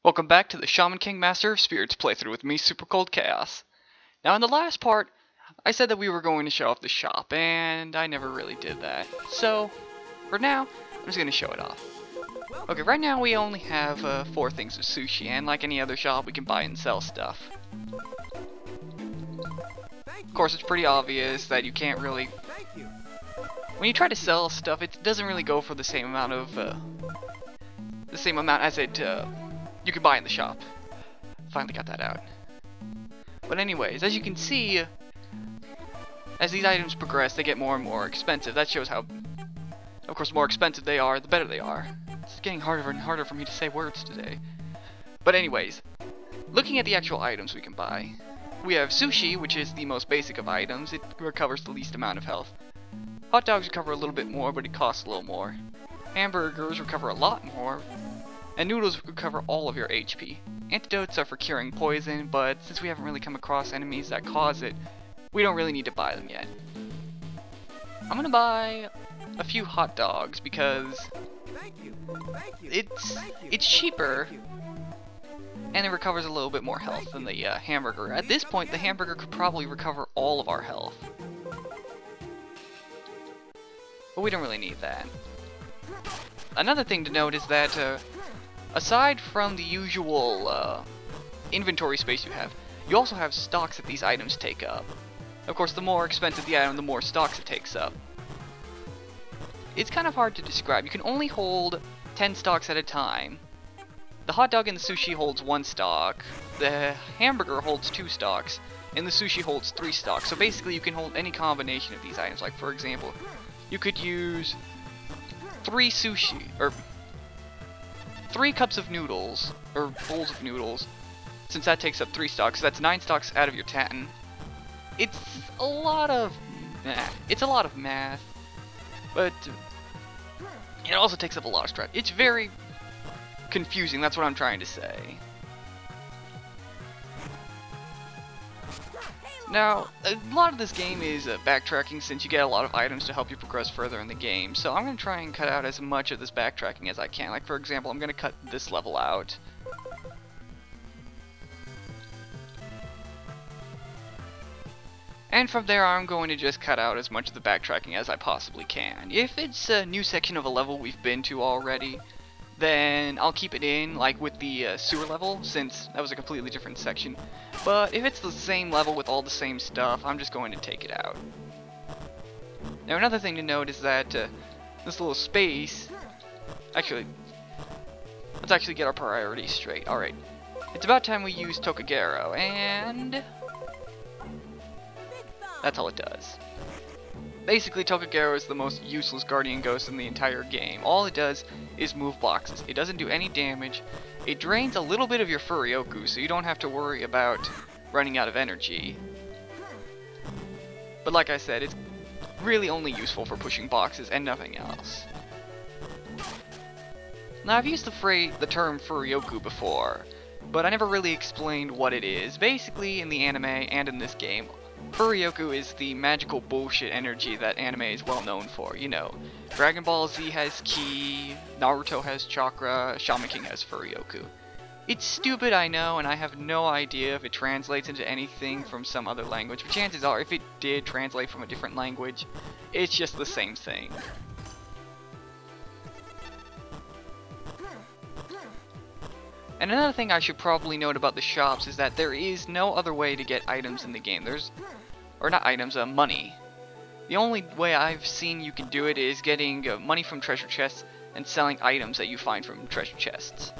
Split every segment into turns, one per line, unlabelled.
Welcome back to the Shaman King Master of Spirits playthrough with me, Super Cold Chaos. Now in the last part, I said that we were going to show off the shop, and I never really did that. So, for now, I'm just going to show it off. Okay, right now we only have 4 things of sushi, and like any other shop, we can buy and sell stuff. Of course, it's pretty obvious that you can't really... When you try to sell stuff, it doesn't really go for the same amount of... as you can buy in the shop. Finally got that out. But anyways, as you can see, as these items progress, they get more and more expensive. That shows how, of course, the more expensive they are, the better they are. It's getting harder and harder for me to say words today. But anyways, looking at the actual items we can buy, we have sushi, which is the most basic of items. It recovers the least amount of health. Hot dogs recover a little bit more, but it costs a little more. Hamburgers recover a lot more. And noodles recover all of your HP. Antidotes are for curing poison, but since we haven't really come across enemies that cause it, we don't really need to buy them yet. I'm gonna buy a few hot dogs because it's cheaper and it recovers a little bit more health than the hamburger. At this point, the hamburger could probably recover all of our health. But we don't really need that. Another thing to note is that aside from the usual inventory space you have, you also have stocks that these items take up. Of course, the more expensive the item, the more stocks it takes up. It's kind of hard to describe. You can only hold 10 stocks at a time. The hot dog and the sushi holds 1 stock, the hamburger holds 2 stocks, and the sushi holds 3 stocks. So basically you can hold any combination of these items. Like for example, you could use 3 sushi, or 3 cups of noodles, or bowls of noodles, since that takes up 3 stocks, so that's 9 stocks out of your 10. It's a lot of math, but it also takes up a lot of stress. It's very confusing, that's what I'm trying to say. Now, a lot of this game is backtracking, since you get a lot of items to help you progress further in the game, so I'm going to try and cut out as much of this backtracking as I can. Like for example, I'm going to cut this level out. And from there I'm going to just cut out as much of the backtracking as I possibly can. If it's a new section of a level we've been to already, then I'll keep it in, like with the sewer level, since that was a completely different section. But if it's the same level with all the same stuff, I'm just going to take it out. Now another thing to note is that this little space, actually, let's actually get our priorities straight. Alright, it's about time we use Tokagero, and that's all it does. Basically, Tokagero is the most useless guardian ghost in the entire game. All it does is move boxes. It doesn't do any damage. It drains a little bit of your Furioku, so you don't have to worry about running out of energy. But like I said, it's really only useful for pushing boxes and nothing else. Now, I've used the term Furioku before, but I never really explained what it is. Basically, in the anime and in this game, Furioku is the magical bullshit energy that anime is well known for. You know, Dragon Ball Z has Ki, Naruto has Chakra, Shaman King has Furioku. It's stupid, I know, and I have no idea if it translates into anything from some other language, but chances are, if it did translate from a different language, it's just the same thing. And another thing I should probably note about the shops is that there is no other way to get items in the game. Money. The only way I've seen you can do it is getting money from treasure chests and selling items that you find from treasure chests.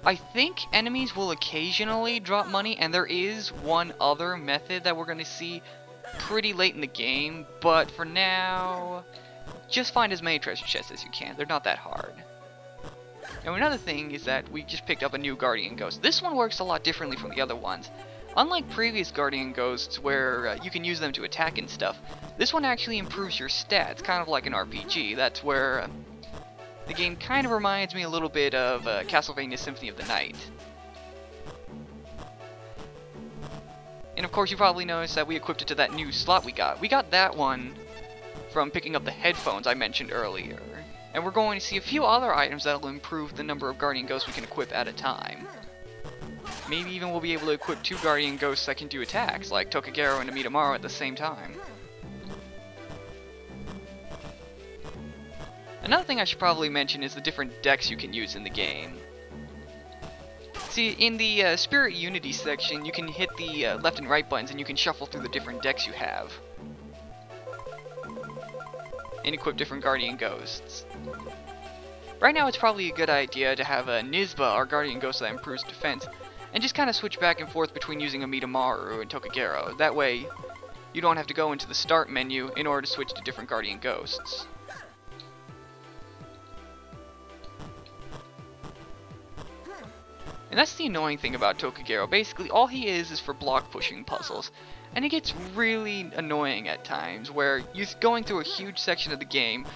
I think enemies will occasionally drop money, and there is one other method that we're going to see pretty late in the game, but for now, just find as many treasure chests as you can. They're not that hard. Now another thing is that we just picked up a new Guardian Ghost. This one works a lot differently from the other ones. Unlike previous Guardian Ghosts where you can use them to attack and stuff, this one actually improves your stats, kind of like an RPG. That's where the game kind of reminds me a little bit of Castlevania Symphony of the Night. And of course you probably noticed that we equipped it to that new slot we got. We got that one from picking up the headphones I mentioned earlier. And we're going to see a few other items that will improve the number of Guardian Ghosts we can equip at a time. Maybe even we'll be able to equip 2 Guardian Ghosts that can do attacks, like Tokagero and Amidamaru at the same time. Another thing I should probably mention is the different decks you can use in the game. See, in the Spirit Unity section, you can hit the left and right buttons and you can shuffle through the different decks you have. And equip different Guardian Ghosts. Right now it's probably a good idea to have a Nizba, our Guardian Ghost that improves defense, and just kind of switch back and forth between using Amidamaru and Tokagero. That way, you don't have to go into the start menu in order to switch to different Guardian Ghosts. And that's the annoying thing about Tokagero. Basically, all he is for block pushing puzzles. And it gets really annoying at times, where you're going through a huge section of the game,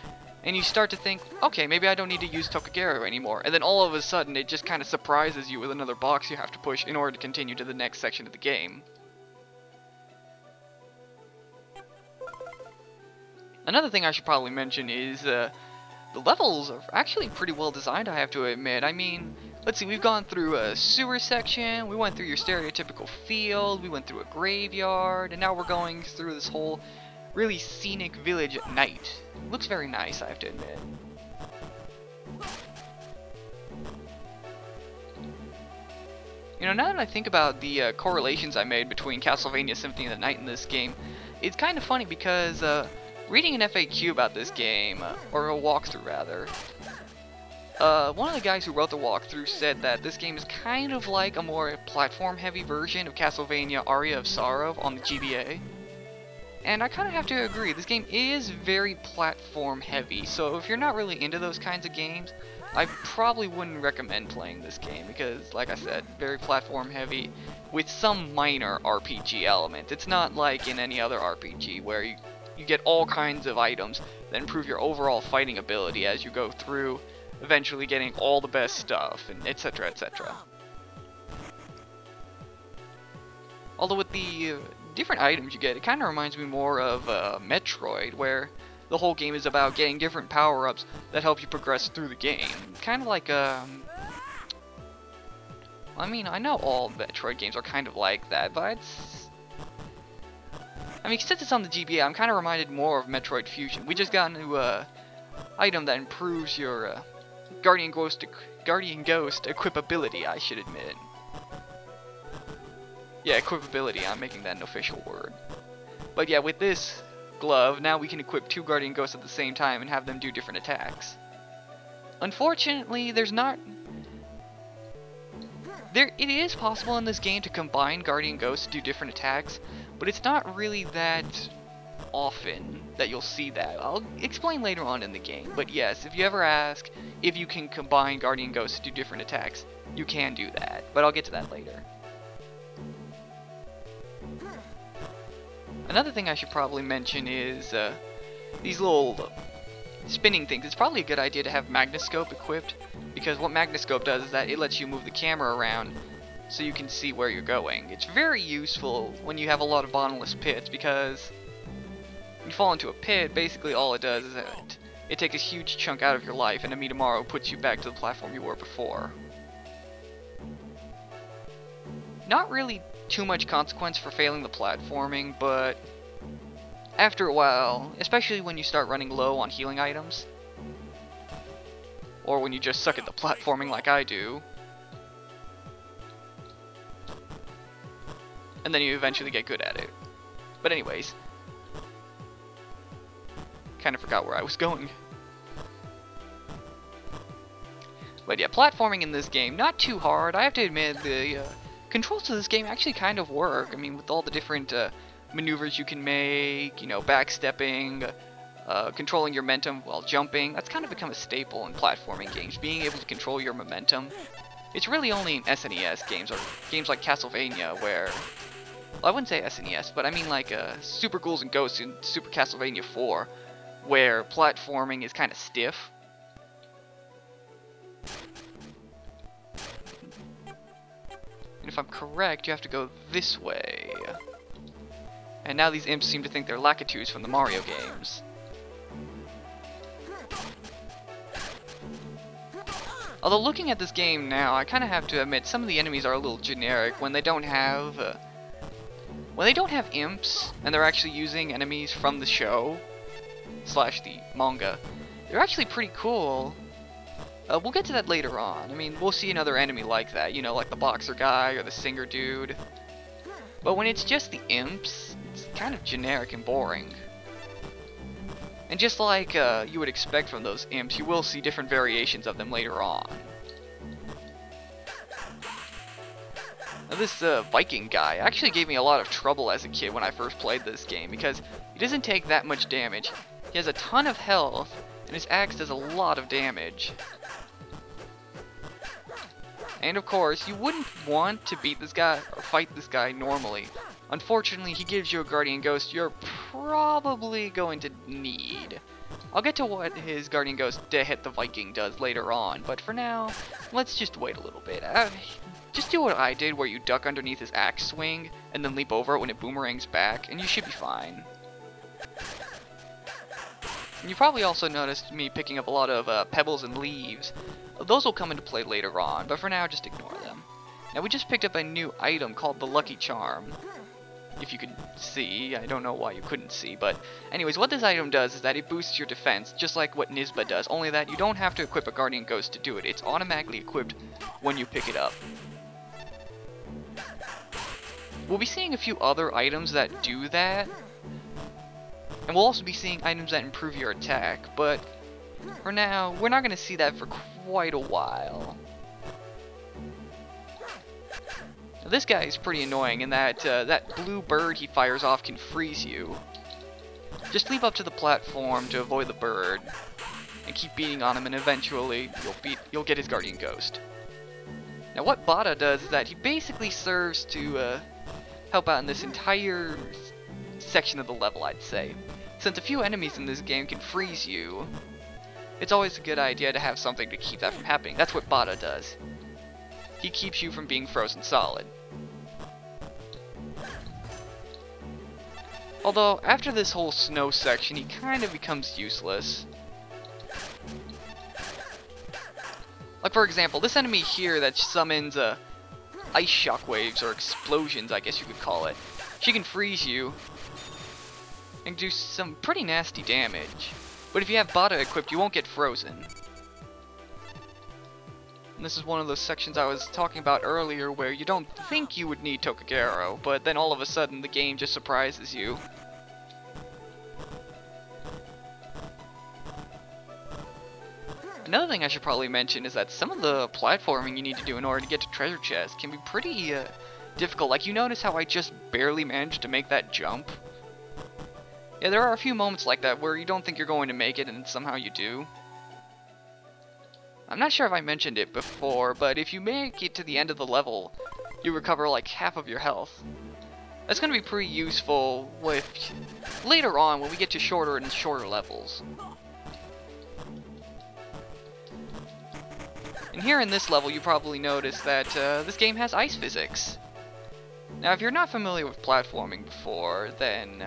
and you start to think, okay, maybe I don't need to use Tokagero anymore. And then all of a sudden, it just kind of surprises you with another box you have to push in order to continue to the next section of the game. Another thing I should probably mention is, the levels are actually pretty well designed, I have to admit. I mean, let's see, we've gone through a sewer section, we went through your stereotypical field, we went through a graveyard, and now we're going through this whole really scenic village at night. Looks very nice, I have to admit. You know, now that I think about the correlations I made between Castlevania Symphony of the Night and this game, it's kind of funny because reading an FAQ about this game, or a walkthrough rather, one of the guys who wrote the walkthrough said that this game is kind of like a more platform-heavy version of Castlevania Aria of Sorrow on the GBA. And I kind of have to agree, this game is very platform-heavy, so if you're not really into those kinds of games, I probably wouldn't recommend playing this game, because, like I said, very platform-heavy, with some minor RPG element. It's not like in any other RPG, where you get all kinds of items that improve your overall fighting ability as you go through, eventually getting all the best stuff, and etc, etc. Although with the different items you get, it kind of reminds me more of Metroid, where the whole game is about getting different power-ups that help you progress through the game. Kind of like, I mean, I know all Metroid games are kind of like that, but I mean, since it's on the GBA, I'm kind of reminded more of Metroid Fusion. We just got a new item that improves your Guardian Ghost equipability, I should admit. Yeah, equipability, I'm making that an official word. But yeah, with this glove, now we can equip 2 Guardian Ghosts at the same time and have them do different attacks. Unfortunately, it is possible in this game to combine Guardian Ghosts to do different attacks, but it's not really that often that you'll see that. I'll explain later on in the game, but yes, if you ever ask if you can combine Guardian Ghosts to do different attacks, you can do that, but I'll get to that later. Another thing I should probably mention is these little spinning things. It's probably a good idea to have Magnescope equipped, because what Magnescope does is that it lets you move the camera around so you can see where you're going. It's very useful when you have a lot of bottomless pits, because when you fall into a pit, basically all it does is that it takes a huge chunk out of your life, and Amidamaru puts you back to the platform you were before. Not really too much consequence for failing the platforming, but after a while, especially when you start running low on healing items, or when you just suck at the platforming like I do, and then you eventually get good at it. But anyways, kind of forgot where I was going. But yeah, platforming in this game, not too hard. I have to admit, the controls to this game actually kind of work. I mean, with all the different maneuvers you can make, you know, backstepping, controlling your momentum while jumping. That's kind of become a staple in platforming games, being able to control your momentum. It's really only in SNES games, or games like Castlevania, where, well, I wouldn't say SNES, but I mean like Super Ghouls and Ghosts in Super Castlevania 4, where platforming is kind of stiff. And if I'm correct, you have to go this way. And now these imps seem to think they're Lakitus from the Mario games. Although looking at this game now, I kind of have to admit some of the enemies are a little generic when they don't have imps and they're actually using enemies from the show slash the manga. They're actually pretty cool. We'll get to that later on. I mean, we'll see another enemy like that, you know, like the boxer guy or the singer dude. But when it's just the imps, it's kind of generic and boring. And just like you would expect from those imps, you will see different variations of them later on. Now this Viking guy actually gave me a lot of trouble as a kid when I first played this game, because he doesn't take that much damage. He has a ton of health, and his axe does a lot of damage. And of course, you wouldn't want to beat this guy or fight this guy normally. Unfortunately, he gives you a Guardian Ghost you're probably going to need. I'll get to what his Guardian Ghost to hit the Viking does later on, but for now, let's just wait a little bit. Just do what I did, where you duck underneath his axe swing, and then leap over it when it boomerangs back, and you should be fine. And you probably also noticed me picking up a lot of pebbles and leaves. Those will come into play later on, but for now, just ignore them. Now, we just picked up a new item called the Lucky Charm. If you could see, I don't know why you couldn't see, but anyways, what this item does is that it boosts your defense, just like what Nisba does, only that you don't have to equip a Guardian Ghost to do it. It's automatically equipped when you pick it up. We'll be seeing a few other items that do that, and we'll also be seeing items that improve your attack, but for now, we're not going to see that for quite a while. Now, this guy is pretty annoying in that that blue bird he fires off can freeze you. Just leap up to the platform to avoid the bird, and keep beating on him, and eventually you'll get his Guardian Ghost. Now what Bada does is that he basically serves to help out in this entire section of the level, I'd say. Since a few enemies in this game can freeze you, it's always a good idea to have something to keep that from happening. That's what Bada does. He keeps you from being frozen solid. Although, after this whole snow section, he kind of becomes useless. Like, for example, this enemy here that summons ice shockwaves, or explosions, I guess you could call it. She can freeze you and do some pretty nasty damage. But if you have Bada equipped, you won't get frozen. And this is one of those sections I was talking about earlier where you don't think you would need Tokagero, but then all of a sudden the game just surprises you. Another thing I should probably mention is that some of the platforming you need to do in order to get to treasure chests can be pretty difficult. Like, you notice how I just barely managed to make that jump? Yeah, there are a few moments like that where you don't think you're going to make it and somehow you do. I'm not sure if I mentioned it before, but if you make it to the end of the level, you recover like half of your health. That's going to be pretty useful with later on when we get to shorter and shorter levels. And here in this level, you probably noticed that this game has ice physics. Now, if you're not familiar with platforming before, then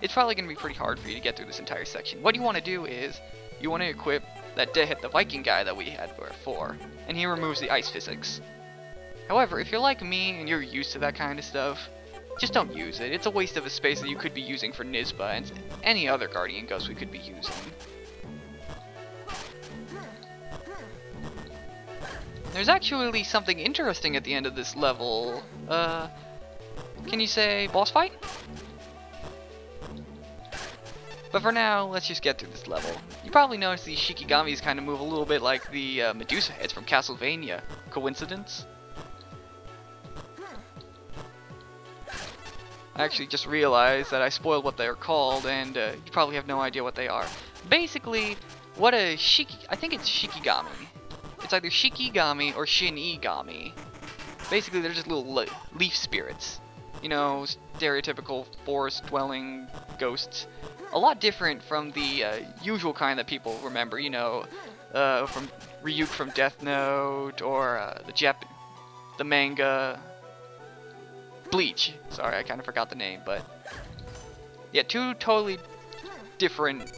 it's probably going to be pretty hard for you to get through this entire section. What you want to do is, you want to equip that to hit the Viking guy that we had before, and he removes the ice physics. However, if you're like me and you're used to that kind of stuff, just don't use it. It's a waste of a space that you could be using for Nisba and any other Guardian Ghost we could be using. There's actually something interesting at the end of this level. Can you say boss fight? But for now, let's just get through this level. You probably noticed these Shikigamis kind of move a little bit like the Medusa heads from Castlevania. Coincidence? I actually just realized that I spoiled what they're called, and you probably have no idea what they are. Basically, what a I think it's Shikigami. It's either Shikigami or Shinigami. Basically, they're just little leaf spirits. You know, stereotypical forest-dwelling ghosts. A lot different from the usual kind that people remember, you know, from Ryuk from Death Note, or the manga Bleach. Sorry, I kind of forgot the name, but yeah, two totally different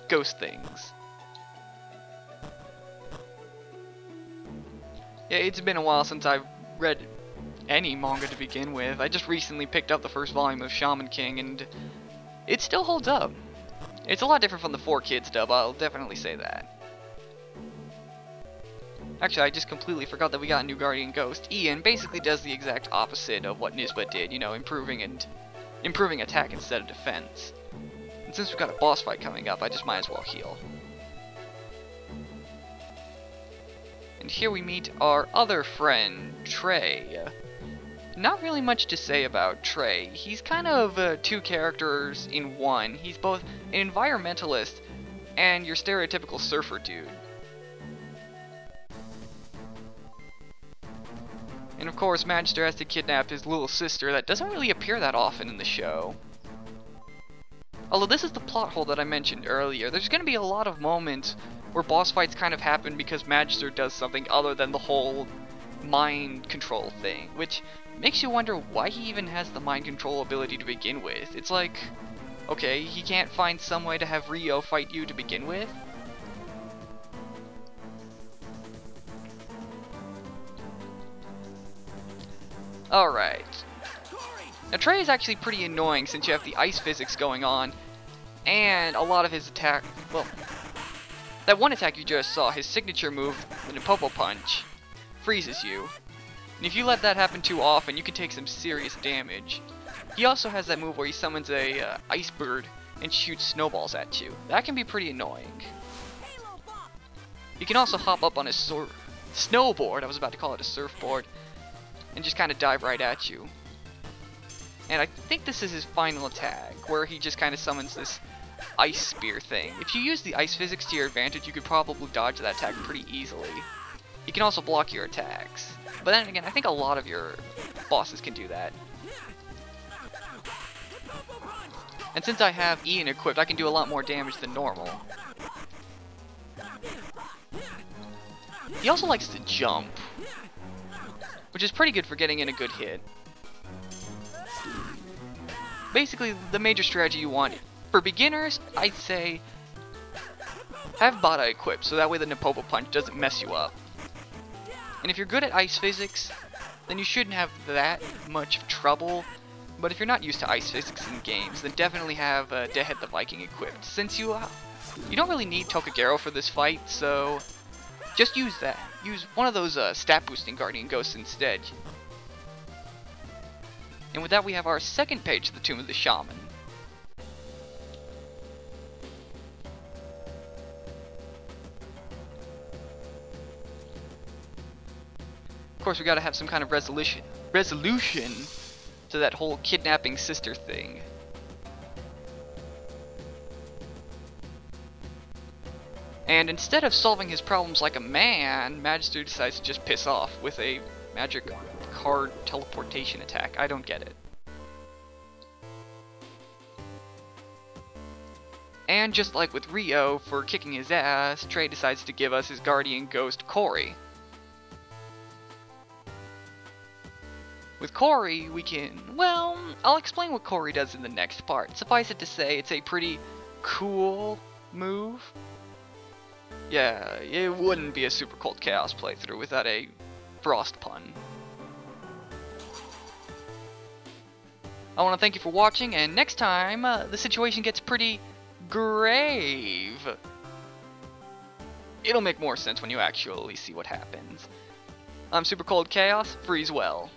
ghost things. Yeah, it's been a while since I've read any manga to begin with. I just recently picked up the first volume of Shaman King, and it still holds up. It's a lot different from the 4Kids dub, I'll definitely say that. Actually, I just completely forgot that we got a new Guardian Ghost. Ian basically does the exact opposite of what Nisba did, you know, improving attack instead of defense. And since we've got a boss fight coming up, I just might as well heal. And here we meet our other friend, Trey. Not really much to say about Trey. He's kind of two characters in one. He's both an environmentalist and your stereotypical surfer dude. And of course, Magister has to kidnap his little sister that doesn't really appear that often in the show. Although this is the plot hole that I mentioned earlier, there's going to be a lot of moments where boss fights kind of happen because Magister does something other than the whole mind control thing, which makes you wonder why he even has the mind control ability to begin with. It's like, okay, he can't find some way to have Ryo fight you to begin with? Alright. Now Trey is actually pretty annoying since you have the ice physics going on, and a lot of his attack, well, that one attack you just saw, his signature move, the Napopo Punch, freezes you. And if you let that happen too often, you can take some serious damage. He also has that move where he summons a ice bird and shoots snowballs at you. That can be pretty annoying. He can also hop up on his snowboard, I was about to call it a surfboard, and just kind of dive right at you. And I think this is his final attack, where he just kind of summons this ice spear thing. If you use the ice physics to your advantage, you could probably dodge that attack pretty easily. He can also block your attacks. But then again, I think a lot of your bosses can do that. And since I have Ian equipped, I can do a lot more damage than normal. He also likes to jump, which is pretty good for getting in a good hit. Basically, the major strategy you want, for beginners, I'd say have Bata equipped, so that way the Napopo Punch doesn't mess you up. And if you're good at ice physics, then you shouldn't have that much trouble. But if you're not used to ice physics in games, then definitely have Deadhead the Viking equipped, since you don't really need Tokagero for this fight, so just use that. Use one of those stat boosting Guardian Ghosts instead. And with that, we have our second page of the Tomb of the Shaman. Of course, we gotta have some kind of resolution to that whole kidnapping sister thing. And instead of solving his problems like a man, Magister decides to just piss off with a magic card teleportation attack. I don't get it. And just like with Ryo, for kicking his ass, Trey decides to give us his guardian ghost, Cory. With Cory, we can, well, I'll explain what Cory does in the next part. Suffice it to say, it's a pretty cool move. Yeah, it wouldn't be a Super Cold Chaos playthrough without a frost pun. I want to thank you for watching, and next time, the situation gets pretty grave. It'll make more sense when you actually see what happens. I'm Super Cold Chaos, freeze well.